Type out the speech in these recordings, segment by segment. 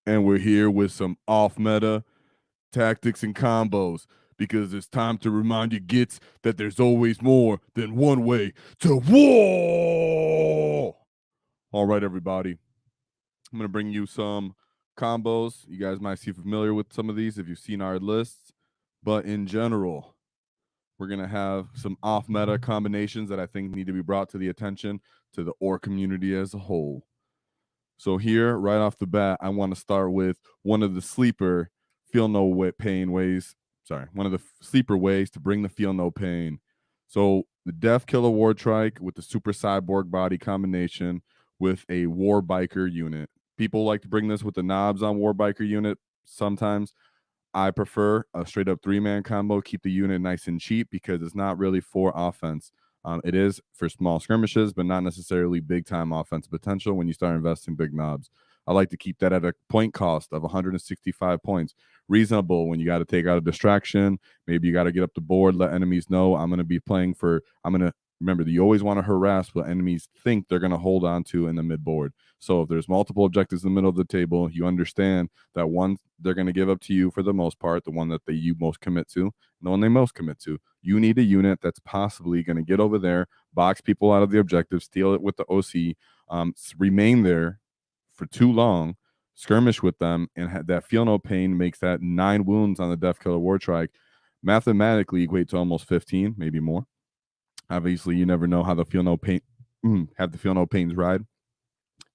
and we're here with some off-meta tactics and combos because it's time to remind you gits that there's always more than one way to war. All right, everybody. I'm going to bring you some combos. You guys might see familiar with some of these if you've seen our lists, but in general, we're going to have some off-meta combinations that I think need to be brought to the attention to the Ork community as a whole. So here, right off the bat, I want to start with one of the sleeper feel no pain ways. Sorry, one of the sleeper ways to bring the feel no pain. So the Deathkilla Wartrike with the super cyborg body combination with a war biker unit. People like to bring this with the knobs on war biker unit sometimes. I prefer a straight up 3-man combo, keep the unit nice and cheap because it's not really for offense. It is for small skirmishes, but not necessarily big time offensive potential when you start investing big knobs. I like to keep that at a point cost of 165 points. Reasonable when you got to take out a distraction. Maybe you got to get up the board, let enemies know I'm going to be playing for, remember that you always want to harass what enemies think they're going to hold on to in the mid board. So if there's multiple objectives in the middle of the table, you understand that one they're going to give up to you for the most part, the one that you most commit to, and the one they most commit to. You need a unit that's possibly going to get over there, box people out of the objective, steal it with the OC, remain there for too long, skirmish with them, and that feel no pain makes that 9 wounds on the Deathkilla Wartrike mathematically equate to almost 15, maybe more. Obviously, you never know how the feel no pain have the feel no pains ride,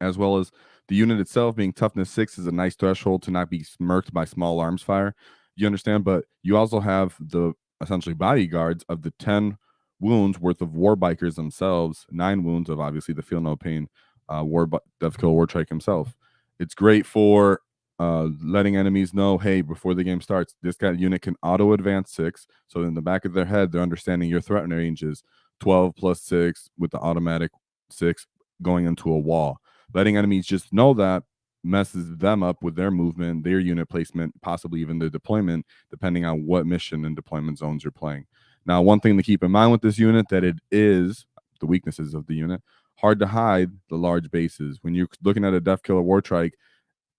as well as the unit itself being toughness 6 is a nice threshold to not be smirked by small arms fire. You understand, but you also have the essentially bodyguards of the 10 wounds worth of war bikers themselves, 9 wounds of obviously the feel no pain Deathkilla Wartrike himself. It's great for letting enemies know, hey, before the game starts, this guy unit can auto advance 6. So in the back of their head, they're understanding your threat range is 12 plus 6 with the automatic 6 going into a wall. Letting enemies just know that messes them up with their movement, their unit placement, possibly even their deployment, depending on what mission and deployment zones you're playing. Now, one thing to keep in mind with this unit that it is the weaknesses of the unit. Hard to hide the large bases. When you're looking at a Deathkilla Wartrike,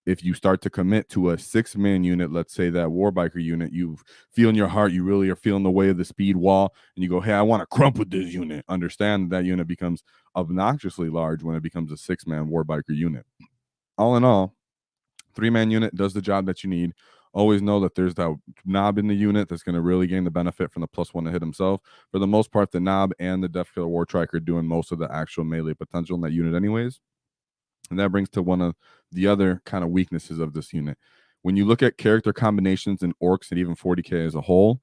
if you start to commit to a 6-man unit, let's say that Warbiker unit, you feel in your heart, you really are feeling the way of the speed wall, and you go, hey, I want to crump with this unit. Understand that unit becomes obnoxiously large when it becomes a 6-man Warbiker unit. All in all, 3-man unit does the job that you need. Always know that there's that knob in the unit that's going to really gain the benefit from the +1 to hit himself. For the most part, the knob and the Deathkilla Wartrike are doing most of the actual melee potential in that unit anyways. And that brings to one of the other kind of weaknesses of this unit. When you look at character combinations in Orks and even 40k as a whole,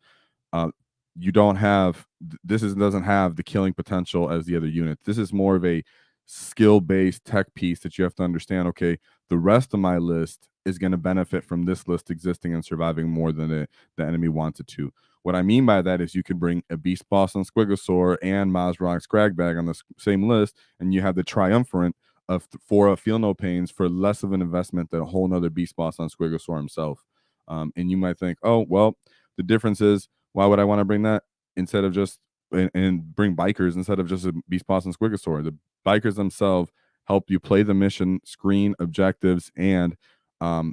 you don't have doesn't have the killing potential as the other units. This is more of a skill-based tech piece that you have to understand. Okay, the rest of my list is going to benefit from this list existing and surviving more than the enemy wants it to. What I mean by that is you could bring a Beast Boss on Squigosaur and Mazrok Scragbag on the same list, and you have the triumvirate for a feel no pains for less of an investment than a whole nother Beast Boss on Squigosaur himself. And you might think, oh, well, the difference is, why would I want to bring that instead of just and bring bikers instead of just a Beast Boss and Squigosaur? The bikers themselves help you play the mission, screen objectives, and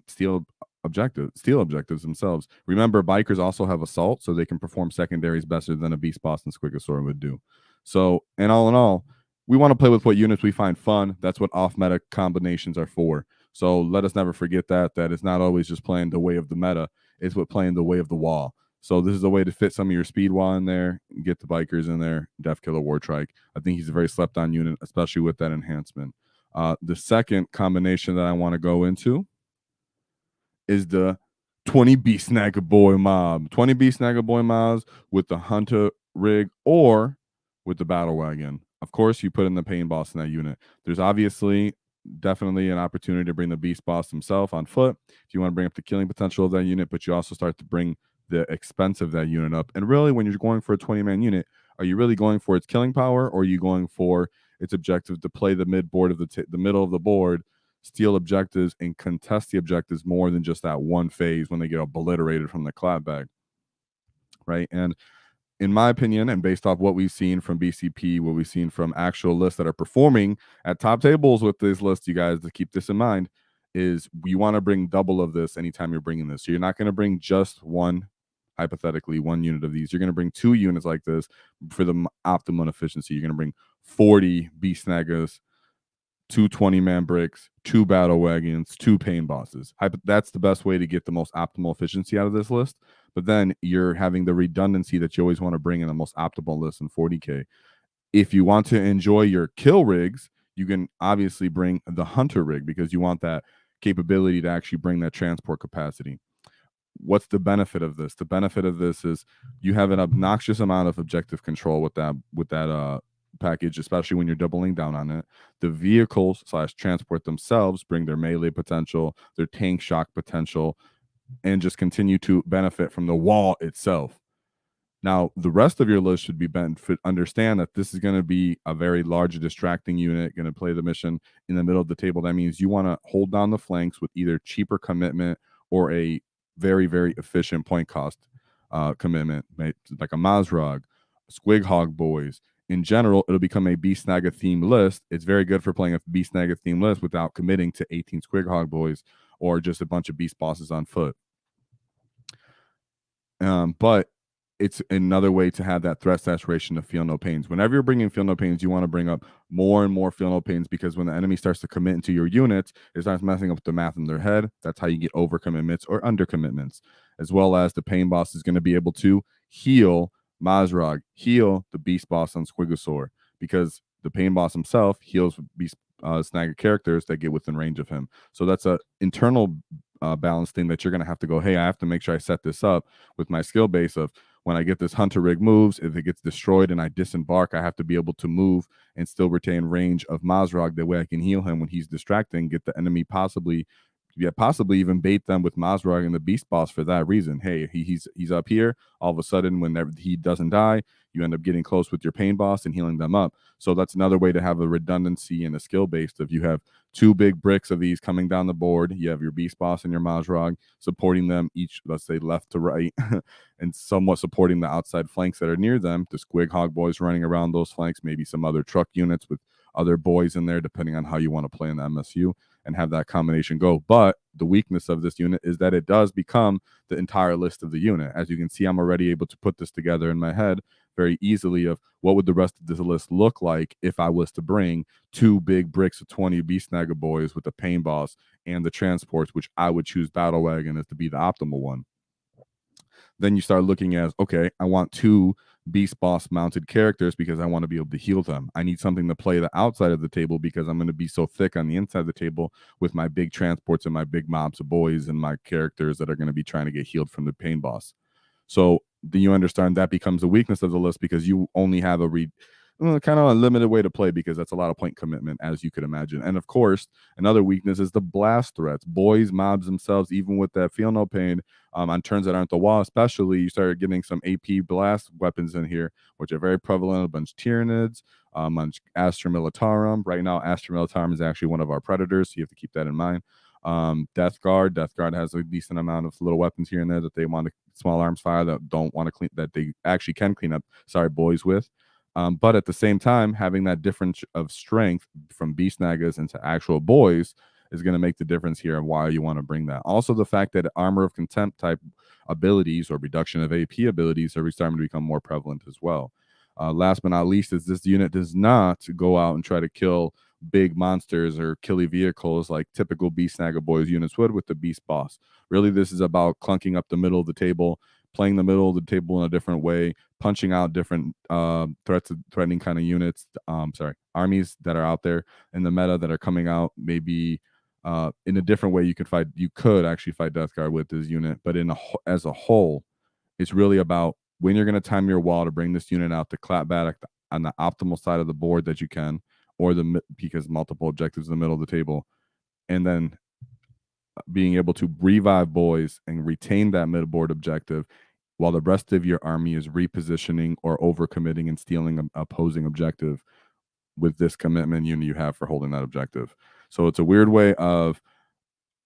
steal objectives themselves. Remember, bikers also have assault, so they can perform secondaries better than a Beast Boss and Squigosaur would do. So, and all in all, we want to play with what units we find fun. That's what off-meta combinations are for. So let us never forget that it's not always just playing the way of the meta. It's what playing the way of the wall. So this is a way to fit some of your speed wall in there, get the bikers in there, Deathkilla Wartrike. I think he's a very slept-on unit, especially with that enhancement. The second combination that I want to go into is the 20B Snagga Boy Mob. 20B Snagga Boy Mobs with the Hunter rig or with the Battle Wagon. Of course, you put in the Pain Boss in that unit. There's obviously definitely an opportunity to bring the Beast Boss himself on foot if you want to bring up the killing potential of that unit, but you also start to bring the expense of that unit up. And really, when you're going for a 20-man unit, are you really going for its killing power, or are you going for its objective to play the mid board of the middle of the board, steal objectives, and contest the objectives more than just that one phase when they get obliterated from the clapback, right? And in my opinion, and based off what we've seen from BCP, what we've seen from actual lists that are performing at top tables with this list, you guys, to keep this in mind, is you want to bring double of this anytime you're bringing this. So you're not going to bring just one, hypothetically, one unit of these. You're going to bring 2 units like this for the optimum efficiency. You're going to bring 40 beast snaggas, 2 20-man bricks, 2 battle wagons, 2 pain bosses. That's the best way to get the most optimal efficiency out of this list. But then you're having the redundancy that you always want to bring in the most optimal list in 40k. If you want to enjoy your kill rigs, you can obviously bring the hunter rig because you want that capability to actually bring that transport capacity. What's the benefit of this? The benefit of this is you have an obnoxious amount of objective control with that package, especially when you're doubling down on it. The vehicles / transport themselves bring their melee potential, their tank shock potential, and just continue to benefit from the wall itself. Now, the rest of your list should be understand that this is going to be a very large distracting unit, going to play the mission in the middle of the table. That means you want to hold down the flanks with either cheaper commitment or a very, very efficient point cost commitment, like a Mazrog, Squig Hog Boys. In general, it'll become a Beast Snagga theme list. It's very good for playing a Beast Snagga theme list without committing to 18 Squig Hog Boys or just a bunch of beast bosses on foot. But it's another way to have that threat saturation of feel no pains. Whenever you're bringing feel no pains, you want to bring up more and more feel no pains, because when the enemy starts to commit into your units, it starts messing up the math in their head. That's how you get over commitments or under commitments, as well as the pain boss is going to be able to heal Mazrog, heal the beast boss on Squigosaur, because the pain boss himself heals beast Snagga characters that get within range of him. So that's a internal balance thing that you're going to have to go, hey, I have to make sure I set this up with my skill base of when I get this hunter rig moves, if it gets destroyed and I disembark, I have to be able to move and still retain range of Mazrog. That way I can heal him when he's distracting, get the enemy possibly even bait them with Mazrog and the beast boss for that reason. Hey, he's up here. All of a sudden, whenever he doesn't die, you end up getting close with your pain boss and healing them up. So that's another way to have a redundancy and a skill based. If you have 2 big bricks of these coming down the board, you have your beast boss and your Mazrog supporting them each, let's say left to right, and somewhat supporting the outside flanks that are near them. The Squig Hog Boys running around those flanks, maybe some other truck units with other boys in there, depending on how you want to play in the MSU, and have that combination go. But the weakness of this unit is that it does become the entire list of the unit. As you can see, I'm already able to put this together in my head very easily of what would the rest of this list look like if I was to bring 2 big bricks of 20 Beast Snagga Boys with the pain boss and the transports, which I would choose Battle Wagon as to be the optimal one. Then you start looking at, okay, I want 2 beast boss mounted characters because I want to be able to heal them. I need something to play the outside of the table because I'm going to be so thick on the inside of the table with my big transports and my big mobs of boys and my characters that are going to be trying to get healed from the pain boss. So do you understand that becomes a weakness of the list because you only have a kind of a limited way to play, because that's a lot of point commitment, as you could imagine. And of course, another weakness is the blast threats. Boys, mobs themselves, even with that feel no pain, on turns that aren't the wall, especially, you start getting some AP blast weapons in here, which are very prevalent. A bunch of Tyranids, bunch Astra Militarum. Right now, Astra Militarum is actually one of our predators, so you have to keep that in mind. Death Guard has a decent amount of little weapons here and there that they want to small arms fire that don't want to clean, that they actually can clean up boys with. But at the same time, having that difference of strength from beast snaggas into actual boys is going to make the difference here and why you want to bring that. Also, the fact that armor of contempt type abilities or reduction of AP abilities are starting to become more prevalent as well. Last but not least is this unit does not go out and try to kill big monsters or killy vehicles like typical beast snagga boys units would with the beast boss. Really, this is about clunking up the middle of the table, playing the middle of the table in a different way, punching out different threatening kind of units, armies that are out there in the meta that are coming out maybe in a different way. You could actually fight Death Guard with this unit, but as a whole, it's really about when you're going to time your wall to bring this unit out to clap back on the optimal side of the board that you can, or because multiple objectives in the middle of the table, and then being able to revive boys and retain that mid-board objective while the rest of your army is repositioning or overcommitting and stealing an opposing objective with this commitment unit you have for holding that objective. So it's a weird way of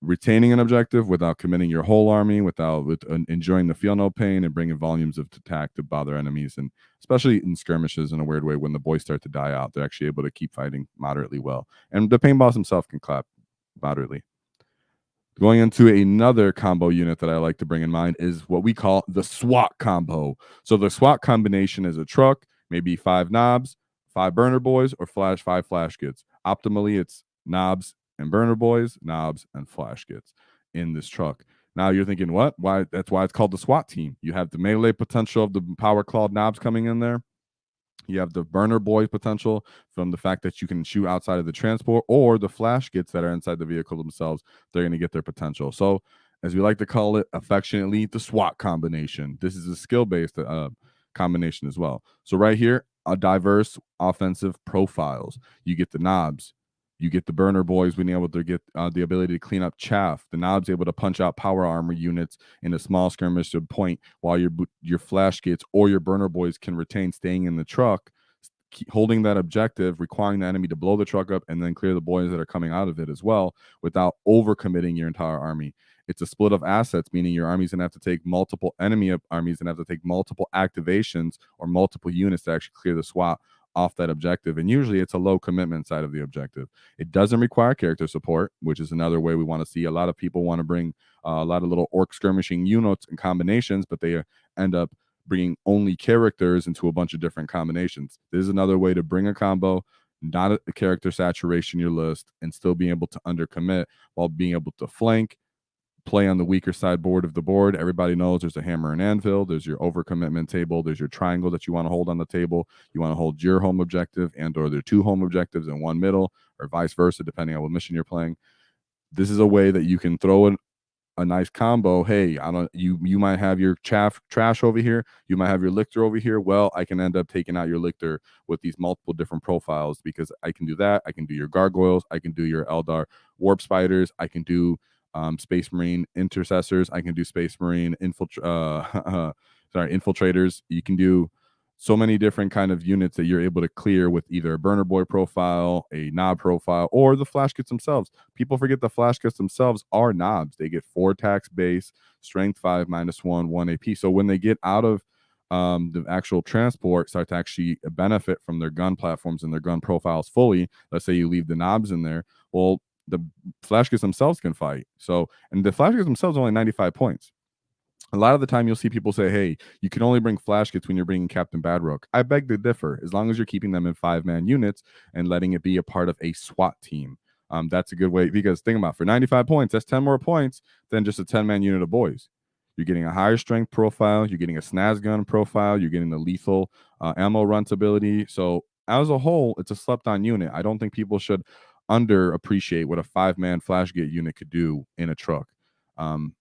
retaining an objective without committing your whole army, with enjoying the feel no pain and bringing volumes of attack to bother enemies, and especially in skirmishes in a weird way when the boys start to die out, they're actually able to keep fighting moderately well. And the pain boss himself can clap moderately. Going into another combo unit that I like to bring in mind is what we call the SWAT combo. So the SWAT combination is a truck, maybe 5 knobs, 5 burner boys, or 5 flash kits. Optimally, it's knobs and burner boys, knobs and flash kits in this truck. Now you're thinking, what? Why? That's why it's called the SWAT team. You have the melee potential of the power clawed knobs coming in there. You have the burner boy potential from the fact that you can shoot outside of the transport, or the flash kits that are inside the vehicle themselves. They're going to get their potential. So, as we like to call it affectionately, the SWAT combination. This is a skill-based combination as well. So right here, a diverse offensive profiles. You get the knobs. You get the burner boys being able to get the ability to clean up chaff. The knobs able to punch out power armor units in a small skirmish to point, while your flash kits or your burner boys can retain staying in the truck, holding that objective, requiring the enemy to blow the truck up and then clear the boys that are coming out of it as well, without overcommitting your entire army. It's a split of assets, meaning your army's gonna have to take multiple enemy armies and have to take multiple activations or multiple units to actually clear the SWAT off that objective. And usually it's a low commitment side of the objective. It doesn't require character support, which is another way we want to see. A lot of people want to bring a lot of little orc skirmishing units and combinations, but they end up bringing only characters into a bunch of different combinations. This is another way to bring a combo, not a character saturation your list, and still being able to undercommit while being able to flank, play on the weaker side board of the board. Everybody knows there's a hammer and anvil. There's your overcommitment table. There's your triangle that you want to hold on the table. You want to hold your home objective, and or there are 2 home objectives and 1 middle, or vice versa, depending on what mission you're playing. This is a way that you can throw in a nice combo. Hey, you might have your trash over here, you might have your lictor over here. Well, I can end up taking out your lictor with these multiple different profiles, because I can do that. I can do your gargoyles, I can do your Eldar warp spiders, I can do Space Marine intercessors, I can do Space Marine infiltrators. You can do so many different kind of units that you're able to clear with either a burner boy profile, a knob profile, or the flash kits themselves. People forget the flash kits themselves are knobs. They get 4 attacks base, strength 5, -1, 1 AP. So when they get out of the actual transport, start to actually benefit from their gun platforms and their gun profiles fully. Let's say you leave the knobs in there. Well, the flash kits themselves can fight. So, and the flash kits themselves are only 95 points. A lot of the time you'll see people say, hey, you can only bring flash kits when you're bringing Captain Badrook. I beg to differ. As long as you're keeping them in 5-man units and letting it be a part of a SWAT team. That's a good way, because think about it, for 95 points, that's 10 more points than just a 10-man unit of boys. You're getting a higher strength profile. You're getting a snaz gun profile. You're getting the lethal ammo runt ability. So as a whole, it's a slept-on unit. I don't think people should underappreciate what a 5-man flash kit unit could do in a truck. And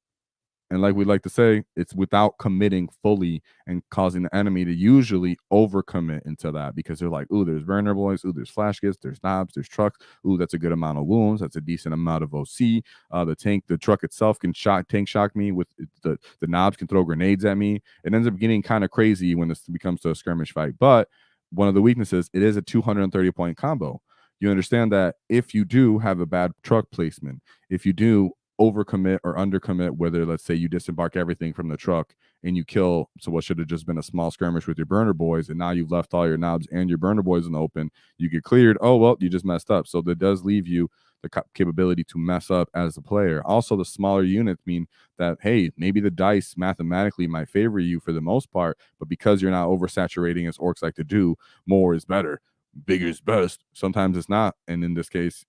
like we like to say, it's without committing fully and causing the enemy to usually overcommit into that, because they're like, ooh, there's burner boys, ooh, there's flash kits, there's knobs, there's trucks, ooh, that's a good amount of wounds, that's a decent amount of OC. The truck itself can tank shock me with the knobs can throw grenades at me. It ends up getting kind of crazy when this becomes to a skirmish fight. But one of the weaknesses, it is a 230-point combo. You understand that if you do have a bad truck placement, if you do overcommit or undercommit, whether let's say you disembark everything from the truck and you kill so what should have just been a small skirmish with your burner boys, and now you've left all your knobs and your burner boys in the open, you get cleared. Oh well, you just messed up. So that does leave you the capability to mess up as a player. Also, the smaller units mean that, hey, maybe the dice mathematically might favor you for the most part, but because you're not oversaturating, as orcs like to do, more is better, bigger is best. Sometimes it's not, and in this case,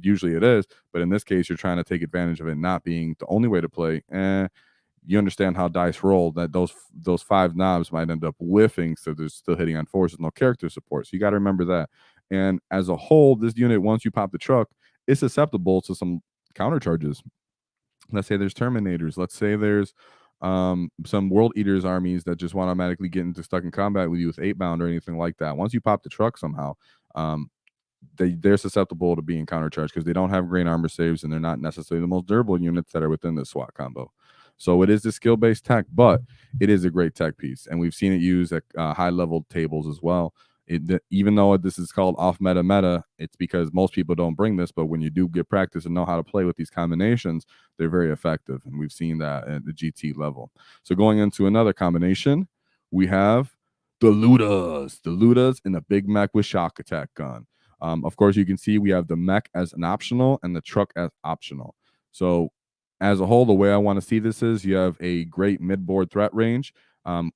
usually it is, but in this case, you're trying to take advantage of it not being the only way to play. You understand how dice roll, that those 5 knobs might end up whiffing, so they're still hitting on 4s with no character support. So you got to remember that. And as a whole, this unit, once you pop the truck, is susceptible to some counter charges. Let's say there's Terminators. Let's say there's some World Eaters armies that just want to automatically get into stuck in combat with you with 8-bound or anything like that. Once you pop the truck somehow, they're susceptible to being countercharged because they don't have great armor saves, and they're not necessarily the most durable units that are within the SWAT combo. So it is the skill-based tech, but it is a great tech piece, and we've seen it used at high-level tables as well. Even though this is called off-meta, it's because most people don't bring this, but when you do get practice and know how to play with these combinations, they're very effective, and we've seen that at the GT level. So going into another combination, we have the Lootas and the Big Mek with shock attack gun. Of course, you can see we have the mech as an optional and the truck as optional. So as a whole, the way I want to see this is you have a great mid-board threat range. I'm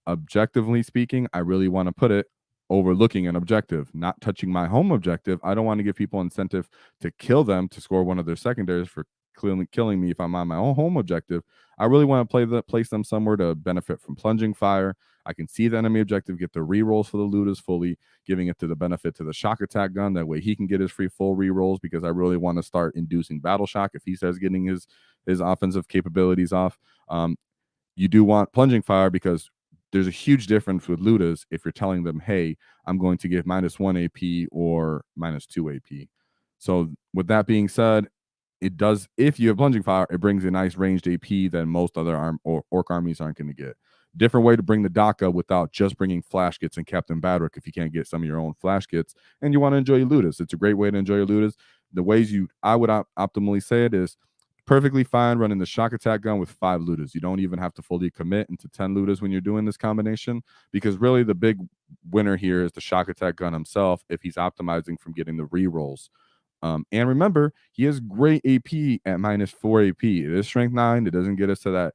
objectively speaking, I really want to put it overlooking an objective, not touching my home objective. I don't want to give people incentive to kill them to score one of their secondaries for killing me if I'm on my own home objective. I really want to place them somewhere to benefit from plunging fire. I can see the enemy objective, get the rerolls for the Lootas fully, giving it to the benefit to the shock attack gun. That way he can get his free full rerolls, because I really want to start inducing battle shock if he starts getting his offensive capabilities off. You do want plunging fire, because there's a huge difference with Lootas if you're telling them, hey, I'm going to give -1 AP or -2 AP. So with that being said, it does, if you have plunging fire, it brings a nice ranged AP that most other orc armies aren't going to get. Different way to bring the DACA without just bringing flash kits and Captain Badrick if you can't get some of your own flash kits and you want to enjoy your Lootas. It's a great way to enjoy your Lootas. The ways I would optimally say it is perfectly fine running the shock attack gun with 5 Lootas. You don't even have to fully commit into 10 Lootas when you're doing this combination, because really the big winner here is the shock attack gun himself if he's optimizing from getting the rerolls. And remember, he has great AP at -4 AP. It is strength 9. It doesn't get us to that.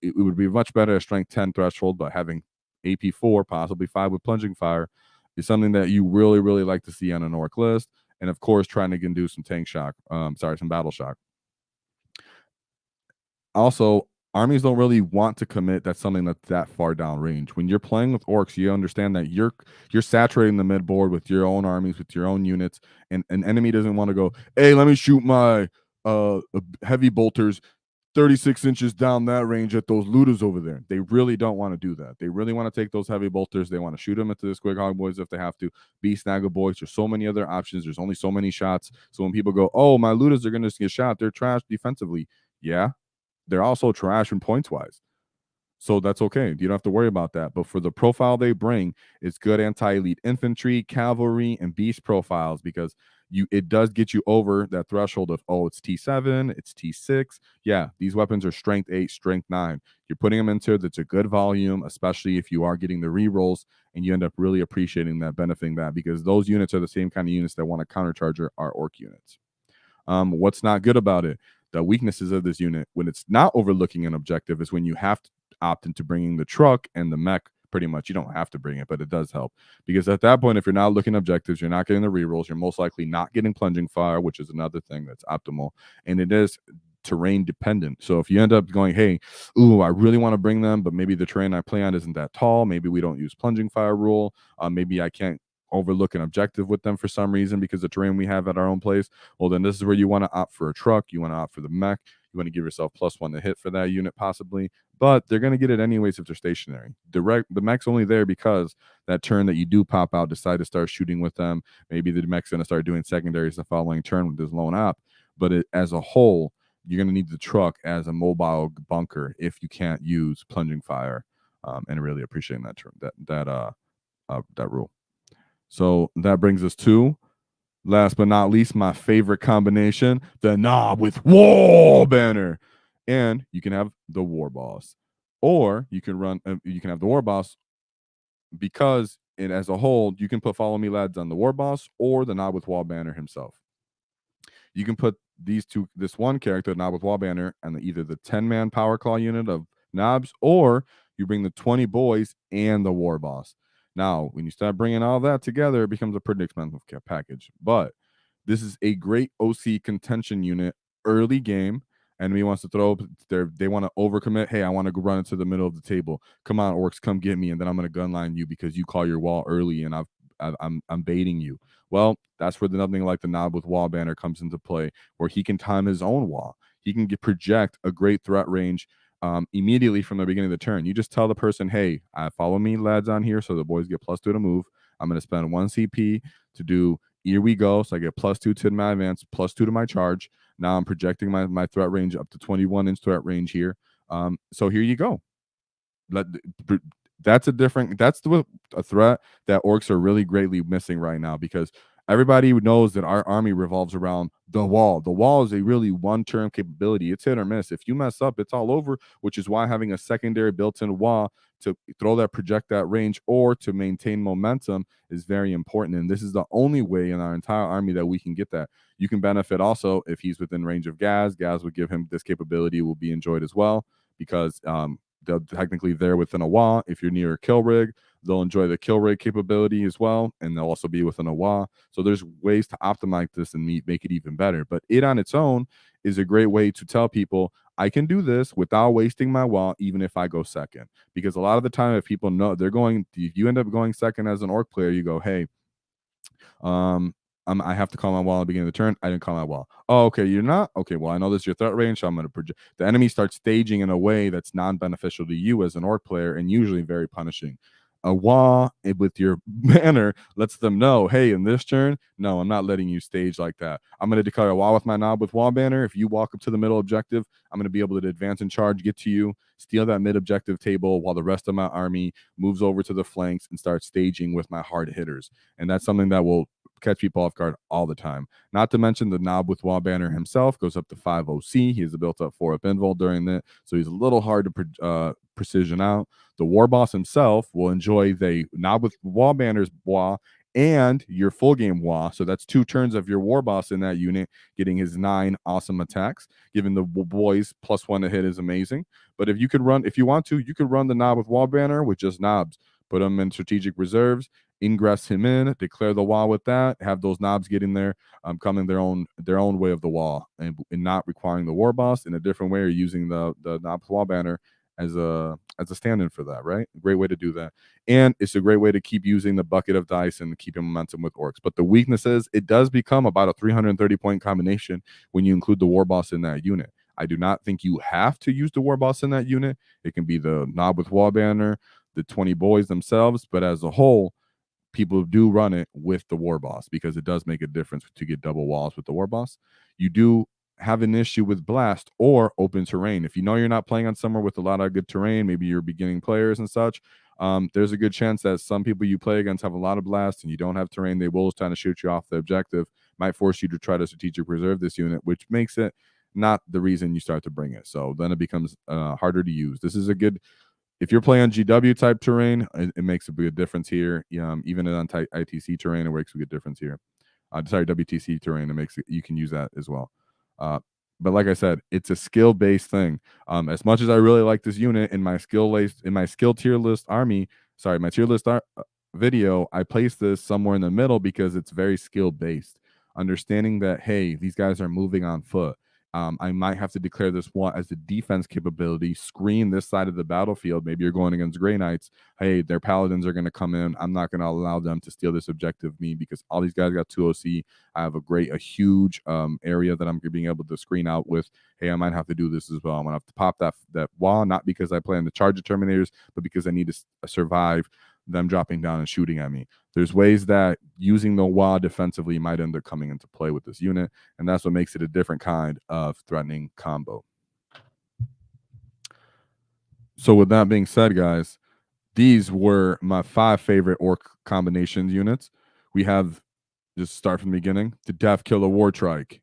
It would be much better at strength 10 threshold, but having AP 4, possibly 5 with plunging fire, is something that you really, really like to see on an orc list. And of course, trying to do some tank shock, some battle shock. Also, armies don't really want to commit that's something that's that far down range. When you're playing with orcs, you understand that you're saturating the mid board with your own armies, with your own units, and an enemy doesn't want to go, hey, let me shoot my heavy bolters 36 inches down that range at those Lootas over there. They really don't want to do that. They really want to take those heavy bolters. They want to shoot them into the Squig Hog boys if they have to. Be Snagga boys. There's so many other options. There's only so many shots. So when people go, oh, my Lootas are going to get shot, they're trash defensively. Yeah, they're also trash in points wise. So that's okay. You don't have to worry about that. But for the profile they bring, it's good anti-elite infantry, cavalry, and beast profiles, because it does get you over that threshold of, oh, it's T7, it's T6. Yeah, these weapons are strength 8, strength 9. You're putting them into that's a good volume, especially if you are getting the rerolls, and you end up really appreciating that, benefiting that, because those units are the same kind of units that want to countercharge our orc units. What's not good about it? The weaknesses of this unit, when it's not overlooking an objective, is when you have to opt into bringing the truck and the mech. Pretty much, you don't have to bring it, but it does help, because at that point, if you're not looking objectives, you're not getting the rerolls, you're most likely not getting plunging fire, which is another thing that's optimal, and it is terrain dependent. So if you end up going, hey, ooh, I really want to bring them, but maybe the terrain I play on isn't that tall, maybe we don't use plunging fire rule, maybe I can't overlook an objective with them for some reason because the terrain we have at our own place, well, then this is where you want to opt for a truck, you want to opt for the mech, you want to give yourself +1 to hit for that unit possibly, but they're going to get it anyways if they're stationary. The mech's only there because that turn that you do pop out, decide to start shooting with them, maybe the mech's going to start doing secondaries the following turn with this lone op, but as a whole, you're going to need the truck as a mobile bunker if you can't use plunging fire, and really appreciating that term, that rule. So that brings us to, last but not least, my favorite combination, the Knob with War Banner. And you can have the War Boss. Or you can have the War Boss, because as a whole, you can put Follow Me Lads on the War Boss or the Knob with Wall Banner himself. You can put this one character, Knob with Wall Banner, and either the 10-man Power Claw unit of Knobs, or you bring the 20 boys and the War Boss. Now, when you start bringing all that together, it becomes a pretty expensive package. But this is a great OC contention unit early game. Enemy wants to throw, they want to overcommit. Hey, I want to go run into the middle of the table. Come on, orcs, come get me, and then I'm going to gunline you because you call your wall early, and I'm baiting you. Well, that's where nothing like the Knob with Wall Banner comes into play, where he can time his own wall. He can project a great threat range immediately from the beginning of the turn. You just tell the person, hey, follow me lads on here, so the boys get +2 to move. I'm going to spend 1 CP to do here we go, so I get +2 to my advance, +2 to my charge. Now I'm projecting my threat range up to 21-inch threat range here. So here you go. That's a threat that orcs are really greatly missing right now, because Everybody knows that our army revolves around the wall. The wall is a really one-term capability. It's hit or miss. If you mess up, it's all over, which is why having a secondary built-in wall to throw that projectile range or to maintain momentum is very important. And this is the only way in our entire army that we can get that. You can benefit also if he's within range of Gaz. Gaz would give him this capability, will be enjoyed as well because they're technically there within a wall. If you're near a kill rig, they'll enjoy the kill rig capability as well, and they'll also be within a WAAAGH. So there's ways to optimize this and make it even better. But it on its own is a great way to tell people I can do this without wasting my WAAAGH, even if I go second. Because a lot of the time, if people know they're going, if you end up going second as an Ork player, you go, hey, I have to call my wall at the beginning of the turn. I didn't call my wall. Oh, okay, you're not? Okay, well, I know this is your threat range, so I'm going to project. The enemy starts staging in a way that's non-beneficial to you as an Ork player and usually very punishing. A wall with your banner lets them know, hey, in this turn, no, I'm not letting you stage like that. I'm going to declare a wall with my knob with wall banner. If you walk up to the middle objective, I'm going to be able to advance and charge, get to you, steal that mid objective table while the rest of my army moves over to the flanks and starts staging with my hard hitters. And that's something that will catch people off guard all the time. Not to mention the knob with wall banner himself goes up to 5 OC. He has a built-up 4-up invul during that, so he's a little hard to precision out. The war boss himself will enjoy the knob with wall banner's wall and your full game wall. So that's 2 turns of your war boss in that unit getting his 9 awesome attacks. Giving the boys +1 to hit is amazing. But if you could run, if you want to, you could run the knob with wall banner with just knobs. Put them in strategic reserves, ingress him in, declare the wall with that, have those knobs get in there, coming their own way of the wall, and not requiring the war boss in a different way or using the knobs wall banner as a stand-in for that, right? Great way to do that. And it's a great way to keep using the bucket of dice and keeping momentum with Orks. But the weakness is it does become about a 330 point combination when you include the war boss in that unit. I do not think you have to use the war boss in that unit. It can be the knob with wall banner, the 20 boys themselves, but as a whole, people do run it with the war boss because it does make a difference to get double walls with the war boss. You do have an issue with blast or open terrain. If you know you're not playing on somewhere with a lot of good terrain, maybe you're beginning players and such, there's a good chance that some people you play against have a lot of blast and you don't have terrain. They will try to shoot you off the objective, might force you to try to strategic reserve this unit, which makes it not the reason you start to bring it. So then it becomes harder to use. This is a good, if you're playing GW type terrain, it makes a big difference here. Even on ITC terrain, it makes a good difference here. WTC terrain, it makes it, you can use that as well. But like I said, it's a skill based thing. As much as I really like this unit in my skill tier list army, my tier list video, I place this somewhere in the middle because it's very skill based. Understanding that, hey, these guys are moving on foot. I might have to declare this one as a defense capability, screen this side of the battlefield. Maybe you're going against Grey Knights. Hey, their paladins are going to come in. I'm not going to allow them to steal this objective of me because all these guys got 2 OC. I have a huge area that I'm being able to screen out with. Hey, I might have to do this as well. I'm going to have to pop that wall, not because I plan to charge the Terminators, but because I need to survive them dropping down and shooting at me. There's ways that using the wall defensively might end up coming into play with this unit, and that's what makes it a different kind of threatening combo. So with that being said, guys, these were my 5 favorite Ork combinations units. We have, just start from the beginning, the Deathkilla Wartrike,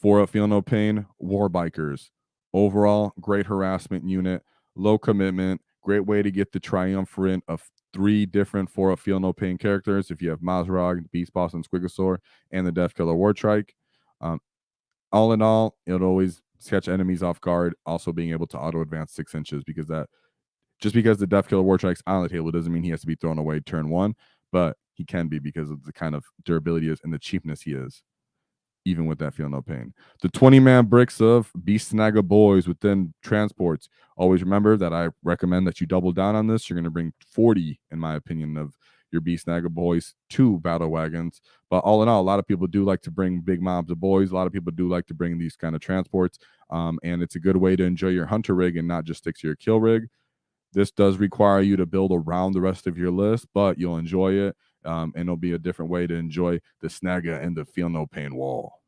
4-up Feel No Pain, War Bikers. Overall, great harassment unit, low commitment, great way to get the triumvirate of 3 different 4-up Feel No Pain characters. If you have Mazrog, Beast Boss, and Squigosaur, and the Deathkilla Wartrike. All in all, it'll always catch enemies off guard. Also being able to auto advance 6 inches because just because the Deathkilla Wartrike's on the table doesn't mean he has to be thrown away turn 1, but he can be because of the kind of durability is and the cheapness he is. Even with that Feel No Pain. The 20-man bricks of Beast Snagga boys within transports. Always remember that I recommend that you double down on this. You're going to bring 40, in my opinion, of your Beast Snagga boys to battle wagons. But all in all, a lot of people do like to bring big mobs of boys. A lot of people do like to bring these kind of transports. And it's a good way to enjoy your hunter rig and not just stick to your kill rig. This does require you to build around the rest of your list, but you'll enjoy it. And it'll be a different way to enjoy the Snagga and the Feel No Pain wall.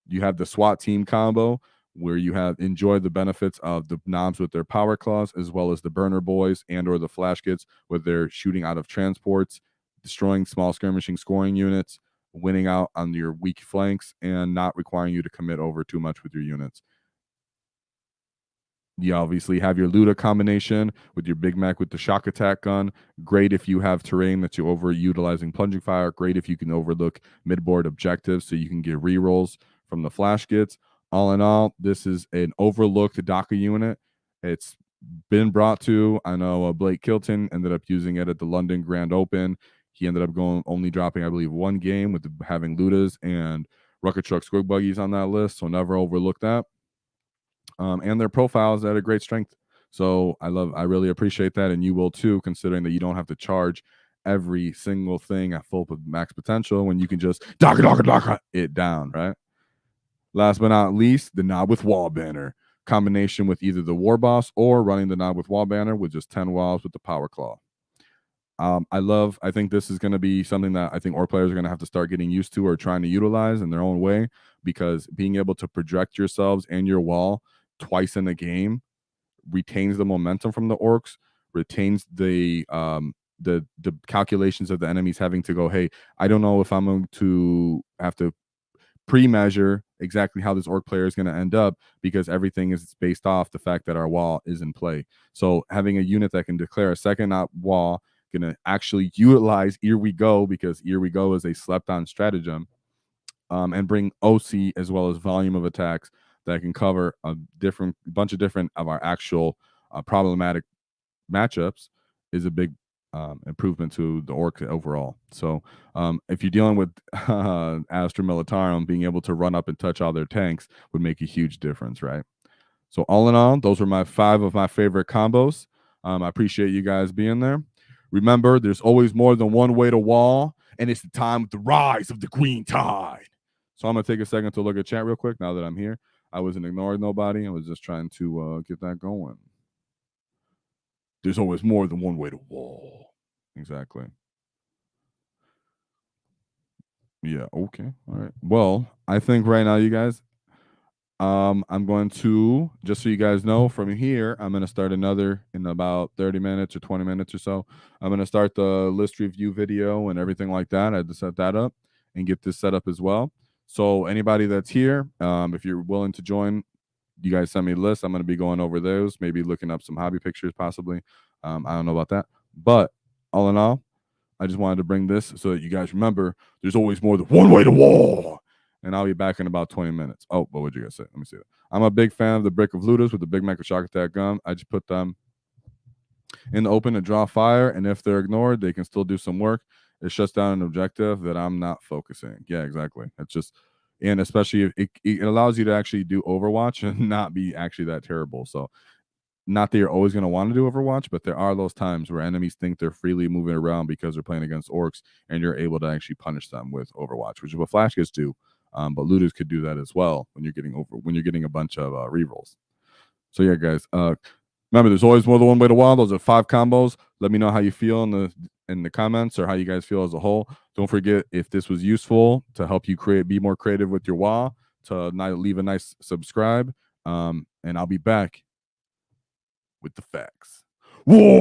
You have the SWAT team combo where you have enjoyed the benefits of the knobs with their power claws, as well as the burner boys and or the flash kits with their shooting out of transports. destroying small skirmishing scoring units, winning out on your weak flanks, and not requiring you to commit over too much with your units. You obviously have your Luta combination with your Big Mek with the shock attack gun. Great if you have terrain that you're overutilizing plunging fire. Great if you can overlook midboard objectives so you can get rerolls from the flash gets. All in all, this is an overlooked DACA unit. It's been brought to, I know Blake Kilton ended up using it at the London Grand Open. He ended up only dropping, I believe, one game with having Lutas and Rocket Truck Squig Buggies on that list, so never overlook that. And their profiles at a great strength. So I really appreciate that, and you will too, considering that you don't have to charge every single thing at full max potential when you can just DACA it down, right? Last but not least, the Knob with Wall banner combination with either the War Boss or running the Knob with Wall banner with just 10 walls with the Power Claw. I think this is going to be something that I think Ork players are going to have to start getting used to or trying to utilize in their own way, because being able to project yourselves and your wall twice in a game retains the momentum from the Orks, retains the calculations of the enemies having to go, hey, I don't know if I'm going to have to pre-measure exactly how this Ork player is going to end up, because everything is based off the fact that our wall is in play. So having a unit that can declare a second wall, going to actually utilize Here We Go, because Here We Go is a slept-on stratagem, and bring OC as well as volume of attacks that can cover a bunch of different of our actual problematic matchups, is a big improvement to the Ork overall. So if you're dealing with Astra Militarum, being able to run up and touch all their tanks would make a huge difference, right? So all in all, those were my 5 of my favorite combos. I appreciate you guys being there. Remember, there's always more than one way to wall, and it's the time of the rise of the green tide. So I'm going to take a second to look at chat real quick now that I'm here. I wasn't ignoring nobody. I was just trying to get that going. There's always more than one way to wall. Exactly. Yeah, okay. All right. Well, I think right now, you guys, I'm going to, just so you guys know, from here, I'm going to start another in about 30 minutes or 20 minutes or so. I'm going to start the list review video and everything like that. I had to set that up and get this set up as well. So anybody that's here, if you're willing to join, you guys send me a list. I'm going to be going over those, maybe looking up some hobby pictures possibly. I don't know about that. But all in all, I just wanted to bring this so that you guys remember there's always more than one way to war. And I'll be back in about 20 minutes. Oh, what would you guys say? Let me see that. I'm a big fan of the brick of Lutas with the Big Mek with shock attack gun. I just put them in the open to draw fire, and if they're ignored, they can still do some work. It shuts down an objective that I'm not focusing. Yeah, exactly. It's just, and especially if it allows you to actually do Overwatch and not be actually that terrible. So not that you're always going to want to do Overwatch, but there are those times where enemies think they're freely moving around because they're playing against Orks, and you're able to actually punish them with Overwatch, which is what Flash gets do. But Lutas could do that as well when you're getting a bunch of rerolls. So yeah, guys. Remember, there's always more than one way to WAAAGH. Those are 5 combos. Let me know how you feel in the comments, or how you guys feel as a whole. Don't forget, if this was useful to help you be more creative with your WAAAGH, to leave a nice subscribe. And I'll be back with the facts. Whoa!